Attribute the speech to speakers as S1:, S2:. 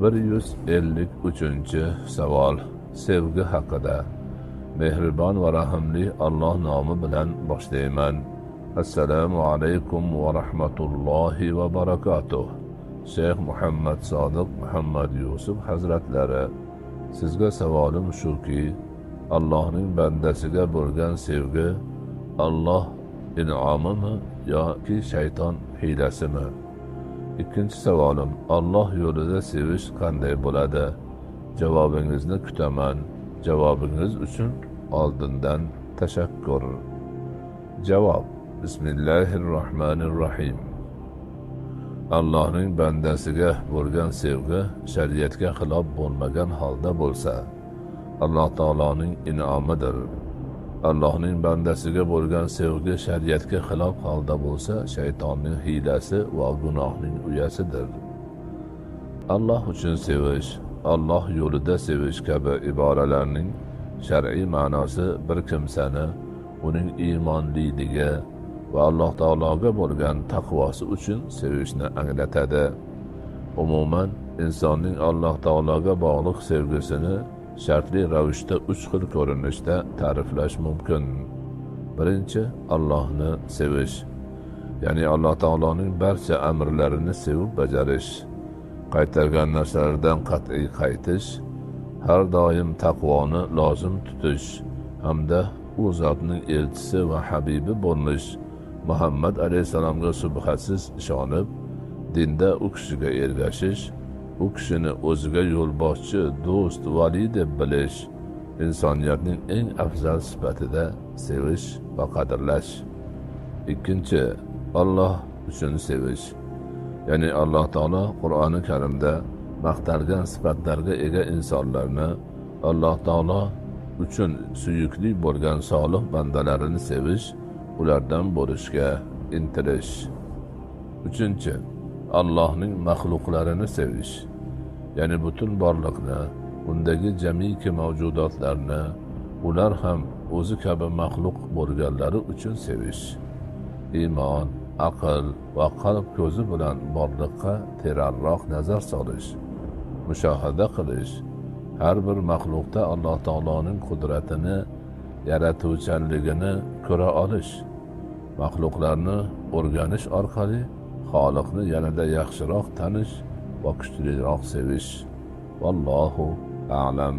S1: 153-savol. Sevgi haqida. Mehribon va rahimli Alloh nomi bilan boshlayman. Assalomu alaykum va rahmatullohi va barakatuh. Shayx Muhammad Sodiq Muhammad Yusuf hazratlari, sizga savolim shuki, Allohning bandasiga bo'lgan sevgi Alloh in'omimi yoki shayton hiylasimi? Ikkinchi savolim, Alloh yo'lida sevish qanday bo'ladi? Javobingizni kutaman. Javobingiz uchun oldindan tashakkur. Javob. Bismillahirrohmanirrohim. Allohning bandasiga bo'lgan sevgi shariatga xilof bo'lmagan holda bo'lsa, Alloh taoloning in'omidir. Allohning bandasiga bo'lgan sevgi shariatga xilof holda bo'lsa, shaytonning hiylasi va gunohning uyasidir. Alloh uchun sevish, Alloh yo'lida sevish kabi iboralarning shar'iy ma'nosi bir kimsani uning iymonliligi va Alloh taologa bo'lgan taqvosi uchun sevishni anglatadi. Umuman insonning Alloh taologa bog'liq sevgisini shartli ravishda 3 xil ko'rinishda ta'riflash mumkin. Birinchi, Allohni sevish, ya'ni Alloh taoloning barcha amrlarini sevib bajarish, qaytargan narsalardan qat'iy qaytish, har doim taqvoni lozim tutish hamda u zotning elchisi va habibi bo'lish, Muhammad alayhisalomga shubhasiz ishonib, dinda u kishiga ergashish, u kishini o'ziga yo'lboshchi, do'st, vali deb bilish, insoniyatning eng afzal sifatida sevish va qadrlash. Ikkinchi, Alloh uchun sevish, ya'ni Alloh taolo Qur'oni Karimda maqtalgan sifatlarga ega insonlarni Alloh taolo uchun suyukli bo'lgan solih bandalarini sevish, ulardan bo'lishga intilish. Uchinchi, Allohning maxluqlarini sevish, ya'ni butun borliqni, undagi jamiki mavjudotlarni, ular ham o'zi kabi maxluq bo'lganlari uchun sevish. Iymon, aql va qalb ko'zi bilan borliqqa terarroq nazar solish, mushohada qilish, har bir maxluqda Alloh taoloning qudratini, yaratuvchanligini ko'ra olish, maxluqlarni o'rganish orqali Xoliqni yanada yaxshiroq tanish va kuchliroq sevish. Vallohu a'lam.